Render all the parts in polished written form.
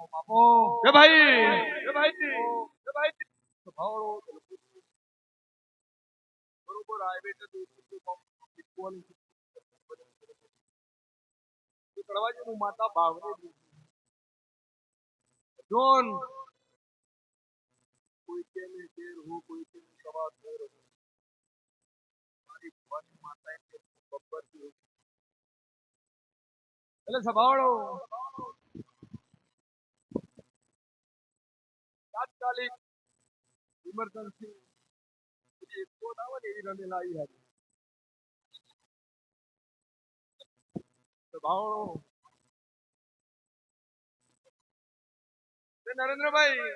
એ ભાઈ એ ભાઈ એ ભાઈ ભાવડો બરોબર હાઈવે તો કડવાજી નું માતા ભાવને જોન કોઈ કે મે શેર હું કોઈ કે મે સવા શેર હું મારી ભવાની માતા કે બબ્બર થી એટલે સભાવડો તાત્કાલિક ઇમરજન્સી એક કોડ આવે ને એવી રમે લાવી હતી સભાવડો નરેન્દ્રભાઈ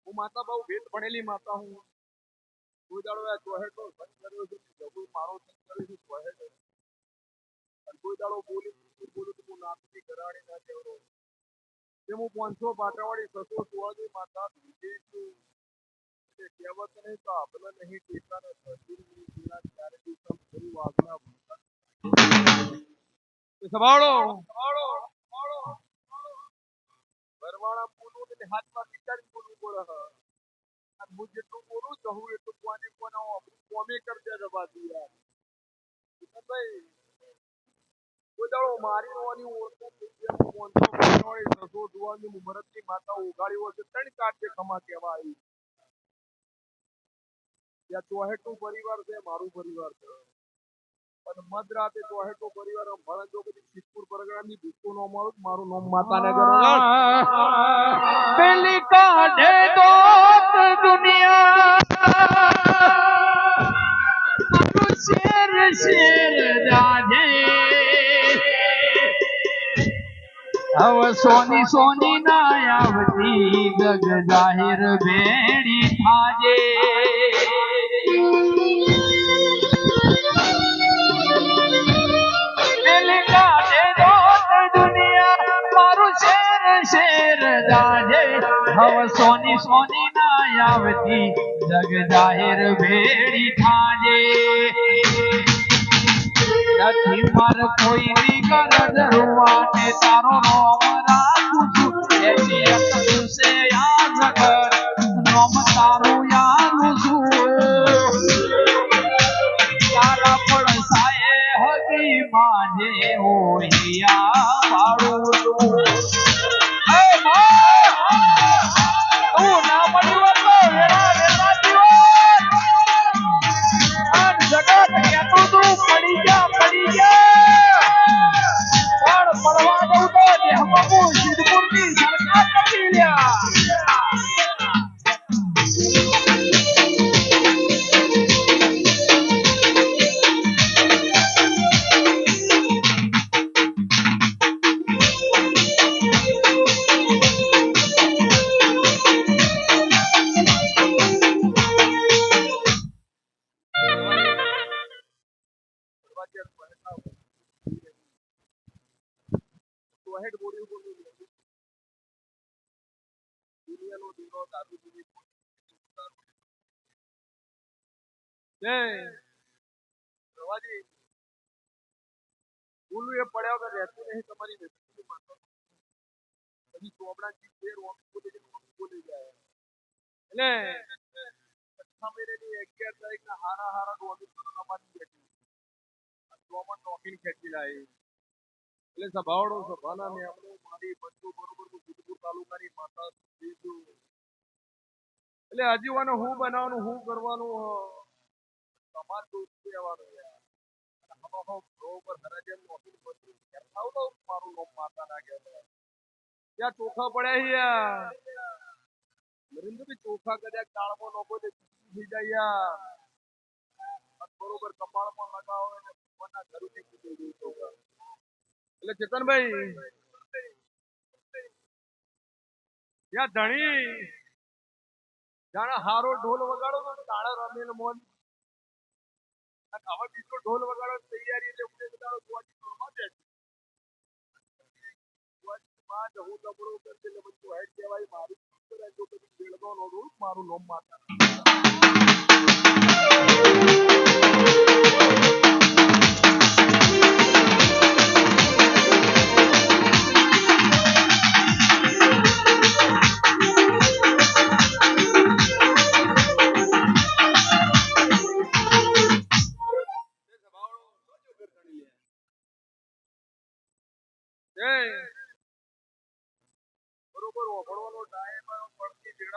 હું માતા બહુ ભેટ ભણેલી માતા હું કોઈ દાડો આ ચોહેટો બંધ કર્યો છે જગું મારો બંધ કર્યો છે ચોહેટો અને કોઈ દાડો બોલું તો હું નાખતી કરાણી ના કેવડો કે હું 500 પાટાવાળી 600 સુવાદી માતા ભીજી છું એટલે કહેવત નહીં તો આપણે નહીં ટેકાને ધરતી જીના ત્યારે દિવસ ફરી વાગના ભૂલતા સભાળો બરવાળા બોલું ને હાથમાં વિચારી બોલવું પડે હું જેટલું બોલું તો હું એટલું કોને કોમે કરજે જવાથી યાર ભાઈ કોઈ દાડો મારી હોવાની ઓળખો મરદની માતા ઉગાડી હોય છે 3 કાઢે ખમા કહેવા આવી ત્યાં ચોહેટનું પરિવાર છે મારું પરિવાર છે અને મધરાતે ચોહેટનો પરિવાર ભણજો બધી સિદ્ધપુર પરગણાની ભીખું નો મળું મારું નામ માતાને પેલી કાઢે દોત દુનિયા શેર શેર જાજે હવે સોની સોની ના આવતી જગ જાહેર ભેડી થાજે પેલી કાઢે દોત દુનિયા મારું શેર શેર જાજે હવે સોની સોની ના આવતી જગ જાહેર ભેડી થાજે નથી માર કોઈની ગરજ રૂવાને તારો રોમ રાખું છું એની એક દિવસે યાદ કર રોમ તારું યાદ છું તારા પડસાએ હગી માજે ઓહિયા વાળું છું એ તું ના મળ્યું તો વેળા વેળા જીવન આન જગત કેતું તું પડી જા પણ પડવા દઉં તો દેહમાં સિદ્ધપુરની સરકાર નથી લ્યા ચોહેટ બોલ્યું દુનિયાનો દીનો દાદુ દીદી જય રવાજી બોલું એ પડ્યા વગર રહેતું નહીં તમારી વ્યક્તિની માતા પછી ચોપડાની ફેર બોલી જાય એટલે 6 મહિનાની 11 તારીખના હારા અમારી બેઠી ચોમન નોકરી ખેંચી લાવી એટલે સભાવડો સભાના ને આપણે મારી બધું બરોબર સિદ્ધપુર તાલુકાની માતા એટલે હજી વાનો હું બનાવવાનું હું કરવાનું તમારે તો કહેવાનું બરોબર હરાજન નોકરી બધું મારું નામ માતા ના કહેવાય ત્યાં ચોખા પડ્યા નરેન્દ્રભાઈ ચોખા કદાચ તાળમાં લોકો થઈ જાય બરોબર કપાળમાં લગાવો અને ભગવાનના ઘરથી કીધું ચોખા એટલે ચેતનભાઈ ત્યાં ધણી જાણે હારો ઢોલ વગાડો તો તાળા રમેલ મોન હવે બીજો ઢોલ વગાડો તૈયારી એટલે ઉડે બતાડો હું લબડો કરશે એટલે બધું હેડ કહેવાય મારું જો કદી ખેડતો નો મારું નામ માતા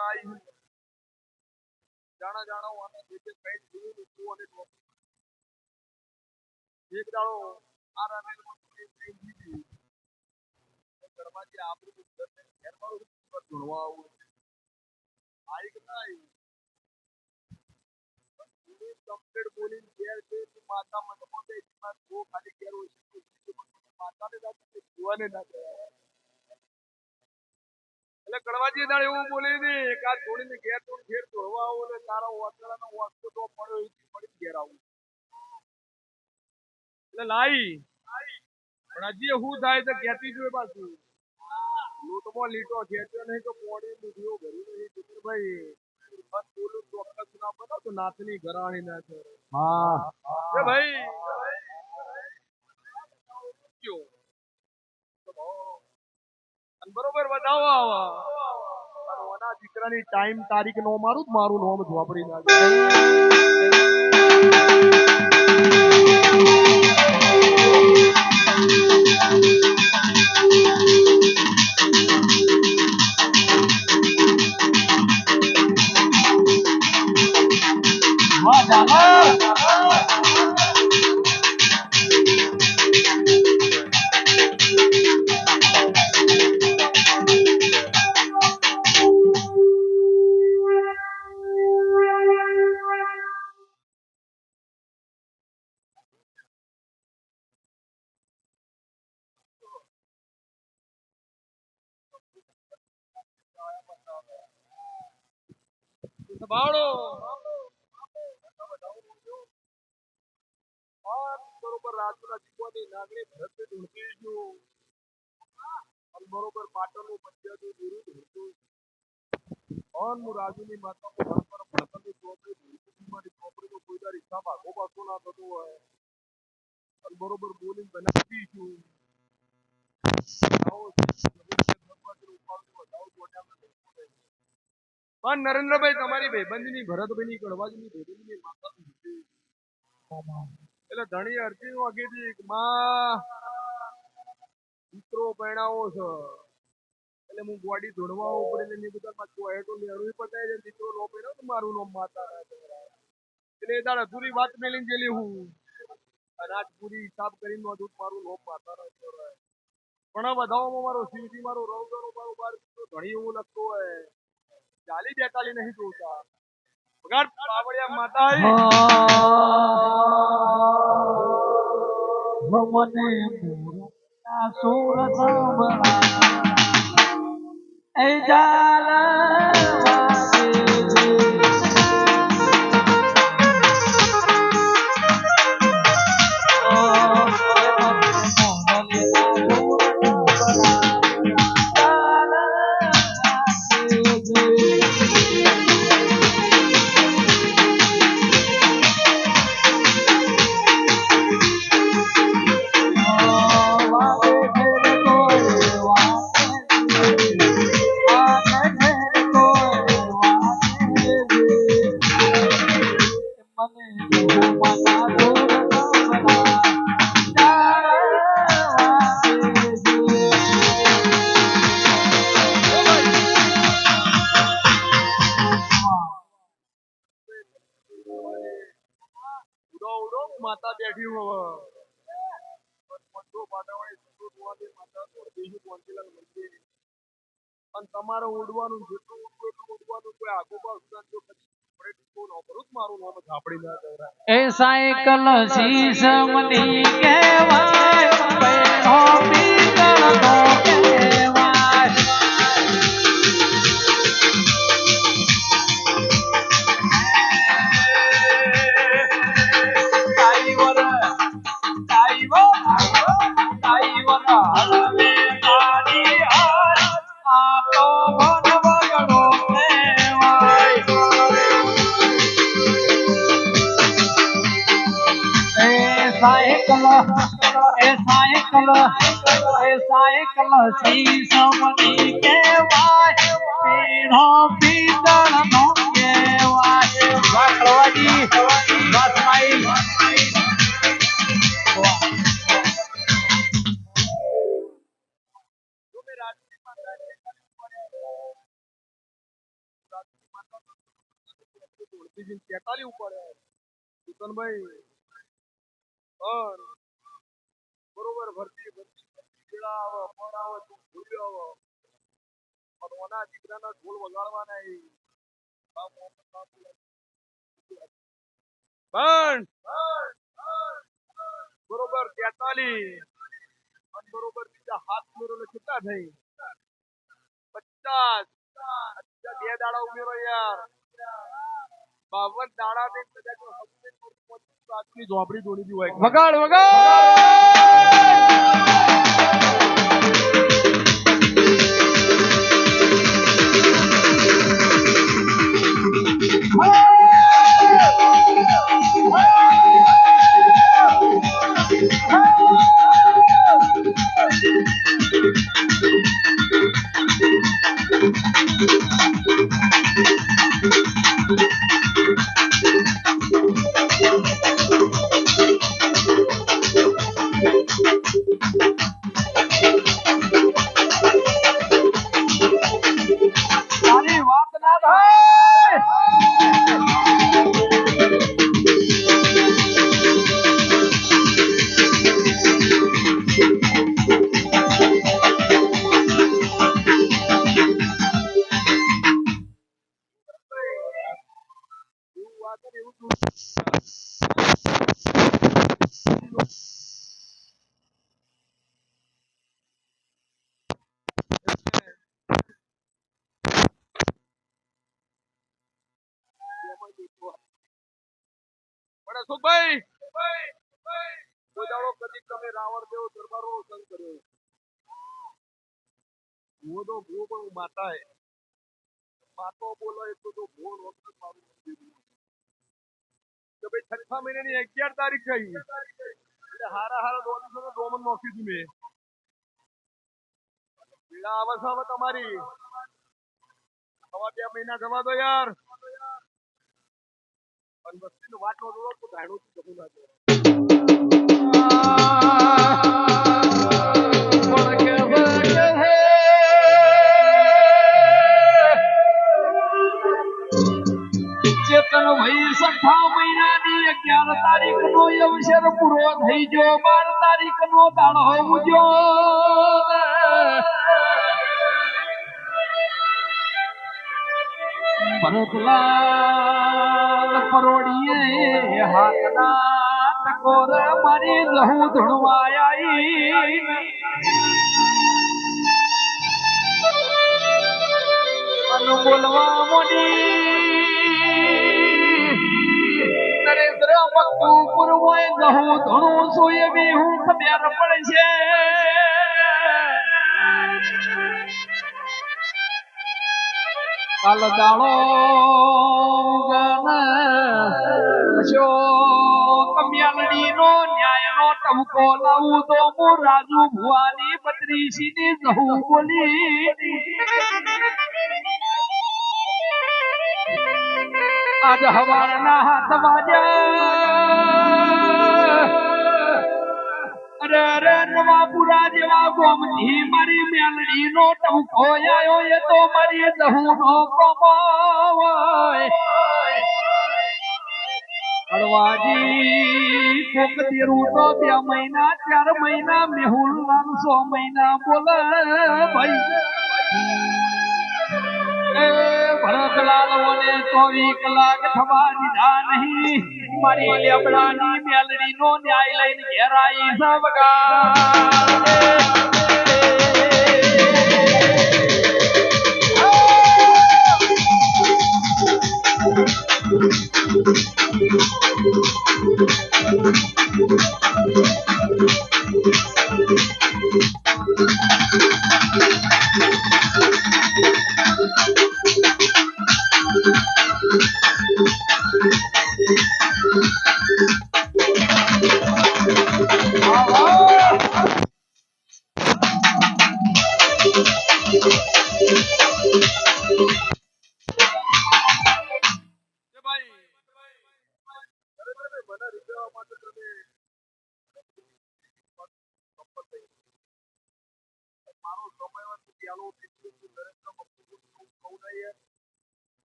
આવી હું જાણા જાણા હું આને જે કઈ જોયું તું અને એક દાડો આ રમેલમાં કઈ દીધી ઘરમાંથી આપણું ઘરને ઘેર મારું ધૂણવા આવું આવી કે ના આવી કમ્પ્લેટ બોલીને ઘેર છે તું માતા મને પોતે બહુ ખાલી ઘેર હોય છે માતાને ના જોવાને ના એટલે કડવાજી દાડ એવું બોલી ને એકાદ જોડીને ઘેર તો ઘેર ધોળવા આવું ને તારા વાતરાનો વાસ્તો તો પડ્યો પડી ઘેર આવું એટલે લાઈ પણ હજી શું થાય તો કહેતી જોઈએ પાછું લૂંટમાં લીટો ખેંચ્યો નહીં તો પોણી મૂઠીઓ ભરી નહીં ભાઈ બસ બોલું ચોક્કસ ના બનો તો નાથની ઘરાણી ના છે હા કે ભાઈ બરોબર બતાવો આવા દીકરાની ટાઈમ તારીખ નો મારું નોમ ઝોપડી નાખે સંભાળો બરોબર રાજુના જીવવાની નાગરી ભરત ઢૂંઢતી ગયું બરોબર પાટણનું પંચાયતનું વિરુદ્ધ હતું હું રાજુની માતાનું ઘર પર ભણતરની ચોપડી મારી ચોપડીનો કોઈ દર હિસાબ આગો પાછો ના થતો હોય બરોબર બોલીને બનાવી છું પણ નરેન્દ્રભાઈ તમારી ભાઈબંધની ભરતભાઈની કડવાજીની ભાઈબંધની માતા એટલે ધણી અરજી નું આગેથી માં દીકરો પરણાવો છે એટલે હું ગોડી ધોડવા ઉપડે ને બધા પાછું હેઠો લેડું પતાય છે દીકરો નો પડ્યો તો મારું નામ માતા એટલે એ દાડ અધૂરી વાત મેલીને ગયેલી હું અને આજ પૂરી હિસાબ કરીને નોંધું મારું નામ માતા પણ આ બધાઓમાં મારો શિવજી મારો રવગરો મારો બાર ઘણી એવું લગતું હોય ચાલી બેતાલી નહીં જોતા વગાડ બાવળિયા માતા મને સુર સાંભળા એ જાલ માતા બેઠી હવે અને તમારે ઉડવાનું જેટલું ઉડવાનું કોઈ આગુ મારું નામ ઝાપડી ના એ સાયકલ શીશ મની કહેવાય પેલો પીતળનો કહેવાય સાયકલ શીશ મની કહેવાય પેલો પીતળનો કહેવાય વાકડવાજી વાસમાઈ થી 43 ઉપર કિશનભાઈ પણ બરોબર ભરતી કેળા આવે ફળ આવે તું ભૂલ્યો આવે પણ ઓના દીકરાના ઢોલ વગાડવાના પણ બરોબર 43 અને બરોબર બીજા 7 ઉમેરો કેટલા થઈ 50 બે દાડા ઉમેરો યાર 52 દાડા ને કદાચ આજની ઝોપડી તોડી દી હોય વગાડ વગાડ તારી વાત ના થાય એવું વાત ને એવું તું પણ અશોકભાઈ કોઈ દાડો કદી તમે રાવણ જેવો દરબારો સંગ કર્યો હું તો ભૂ પણ માતા હે માતો બોલો એટલું તો ભૂ વખત મારું કે ભાઈ 6 મહિનાની 11 તારીખ ગઈ એટલે હારા દોનસો ડોમન નોખી હતી મેં પીડા આવે છે હવે તમારી હવા 2 મહિના જવા દો યાર અને વસ્તીનો વાટ નો દોડો તો ધાડું જતું ના જાય ચેતન ભાઈ 6 મહિનાની 11 તારીખ નો અવસર પૂરો થઈ ગયો 12 તારીખ નો દાડો ઉજ્યો ભરતલાલ પરોડીએ હાથના ટકોર મારી લહુ ધણવાઈ અનુ બોલવા મોડી નરેન્દ્ર મકબૂર હોય લહુ ધણું સોય બી હું ખબર પડશે કાલ દાડો કમ્યાલડી નો ન્યાય નો ટમકો લાવું તો હું રાજુ ભુવાની 32 ની જહું બોલી આજ હવારના હાથ વાજ્યા અરે નવાપુરા જેવા ગોમથી મારી મેલડી નો ટમકો આયો એ તો મારી જહું નો કમાય હળવાજી કોક તેરું તો 2 મહિના 4 મહિના મેહુલ 6 મહિના બોલે ભાઈ ભરતલાલ વને 24 કલાક થવા દીધા નહીં મારી લેબડાની મેલડી નો ન્યાય લઈને ઘેર આવી સબગા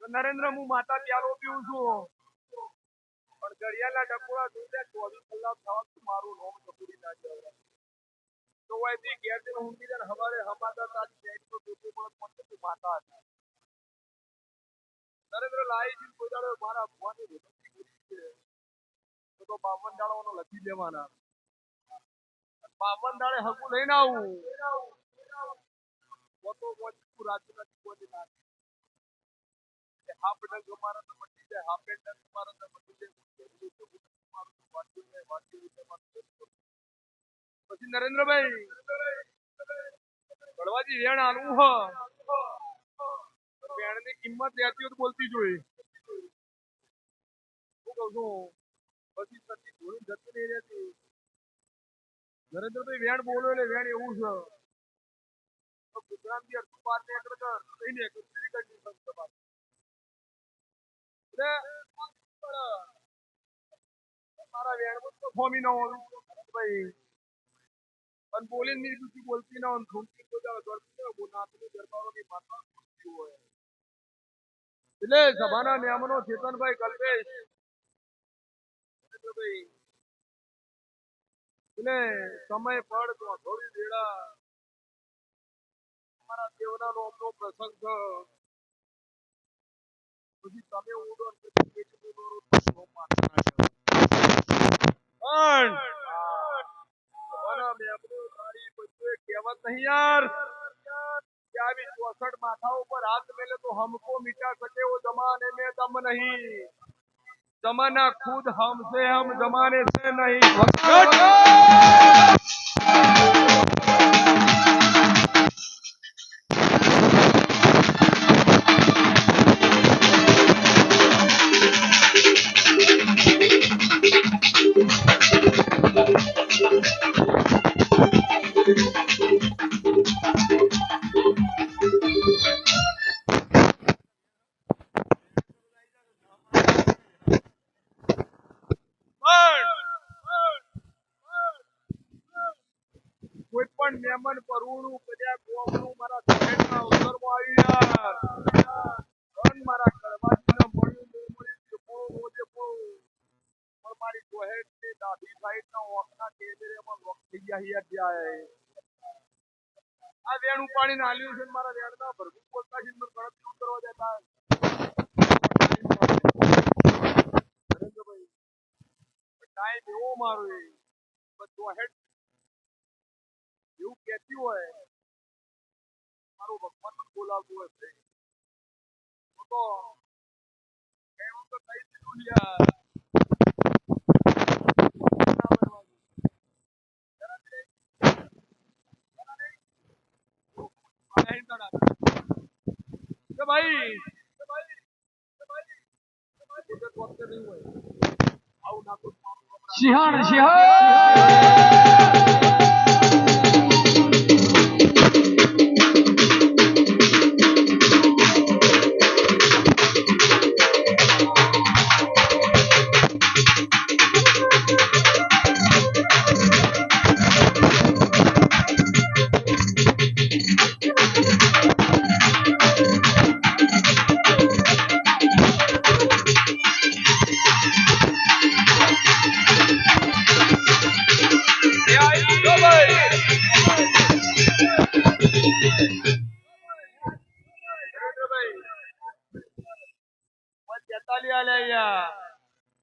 નરેન્દ્ર હું માતા પ્યાલો પીવું છું પણ ઘડિયાળના ડકોરા જોઈને 24 કલાક થવા મારું નોમ કપૂરી ના જવાય તો વાયથી ઘેર જઈને ઊંઘી જાય હવારે હમાદા તારી બેટ તો દૂધ પણ પંચ માતા હતા નરેન્દ્ર લાઈ જી ગોદાડો મારા ભવાની વિનંતી કરી છે તો 52 દાડાઓનો લખી દેવાના 52 દાડે હકુ લઈને આવું તો મોચું રાજ્ય નથી ના હાફ ડગ મારા તો મટી જાય હાફ ડગ મારા તો મટી જાય પછી નરેન્દ્રભાઈ બળવાજી વેણ આલવું હ વેણની કિંમત લેતી હોય બોલતી જોઈ હું કહું છું પછી સતી ધોળી જતી નહીં રહેતી નરેન્દ્રભાઈ વેણ બોલો એટલે વેણ એવું છે તો ગુજરાતી અર્થ બાર ને એકડ કર કહીને કે કરી સત્તા એટલે મારા વેણમાં તો ફોમી ન હોય ભાઈ અને બોલીને ની દુસરી બોલતી ના હોય ધૂમતી તો જાવ દર્દી ને નાતની દરબારોની માતા હોય એટલે સભાના નિયમનો ચેતનભાઈ કલ્પેશ ભાઈ એટલે સમય પડ તો થોડી વેળા અમારા દેવના નોમનો પ્રસંગ છે પછી તમે ઉડો કહેવત નહીં યાર कि अभी 64 माथाओं पर हाथ मेले तो हमको मिटा सके वो जमाने में दम नहीं जमाना खुद हमसे हम जमाने से नहीं કોઈ પણ મહેમાન પરવણું કદાચ ગોમનું મારા શહેરના અવસરમાં આવી યાર ધન મારા કરવાજીને મળ્યું ન મળ્યું કે મોજે પણ મારી કોહેટની ડાબી સાઈડના ઓખના કેમેરામાં લોક થઈ ગયા યાર જાય આ વેણ ઉપાડીને આલ્યું છે મારા વેણના ભરભૂ બોલતા છે મને ગણતરી કરવા દેતા નરેન્દ્રભાઈ ટાઈમ એવો મારો એ બધું હેડ એવું કહેતી હોય મારું ભગવાન પણ બોલાવતું હોય તો એવું તો થઈ દીધું યાર ભાઈ સિંહણ સિંહણ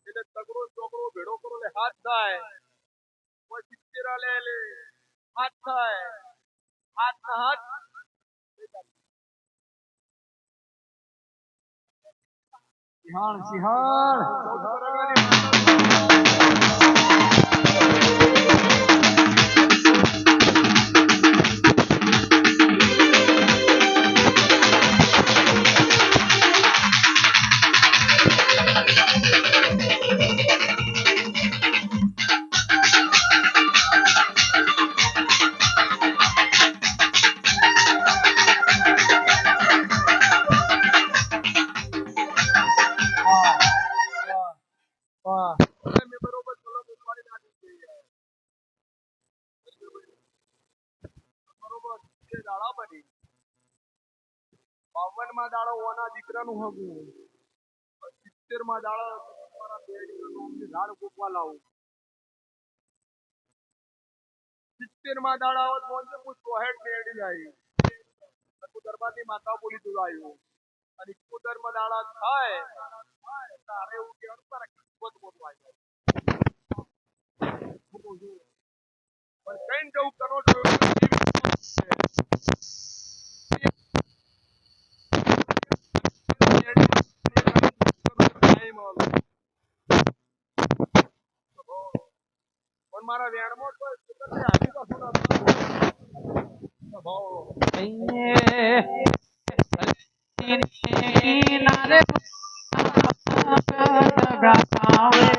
એટલે તગડો ચોકડો ભેડો કરો એટલે હાથ થાય પછી ચીરા લે હાથ થાય હાથ ના હાથ સિંહણ સિંહણ દાડો ઓના દીકરાનું હગું 70 માં દાડો મારા ઝાડ ગોપવા લાવું 70 દાડા આવત પહોંચે હું 64 મેળી જાય હું દરબારની માતા બોલી દુલાયું અને 71 દાડા થાય તારે એવું કહેવાનું તારે કિસ્મત બોલવા જાય પણ કઈ જવું કરો છો પણ મારા વ્યાણમાં તો આજુબાજુ કિનારે જગાવે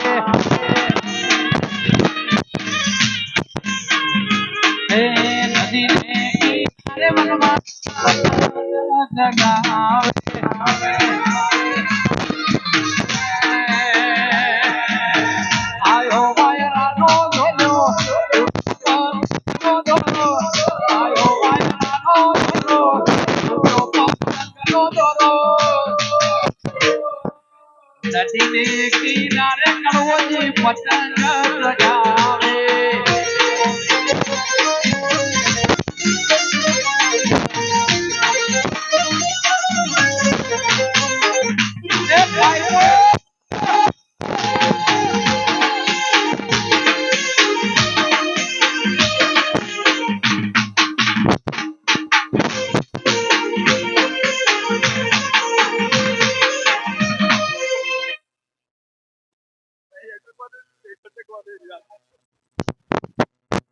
નદી કિનારે વનમાં જગાવે આયો વાયરાનો ધોલો આયો વાયરાનો ધોલો નદીને કિનારે કડવોજી પતંગ સજાવે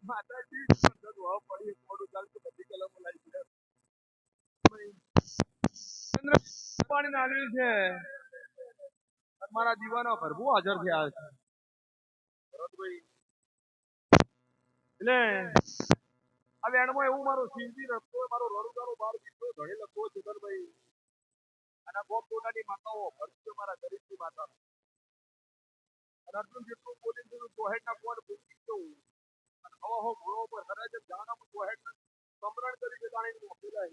માતાજી પડી મોડું ચાલતું બધી કલમો લાવી પાણી નાખ્યું છે મારા દીવાનો ભરભુ હાજર થયા છે ભરતભાઈ એટલે આ વેણમાં એવું મારો સિંધી રસ્તો મારો રણુદારો બાર દીકરો ધણી લખવો ચેતનભાઈ અને ગોપ ટોટાની માતાઓ ભરતી મારા ગરીબની માતા અને અર્જુન જેટલું બોલી દીધું ચોહેટના કોણ પૂછી દઉં અને હવા હો ઘોડો પર હરે છે જાણા ચોહેટ સમરણ કરી કે જાણીને મોકલી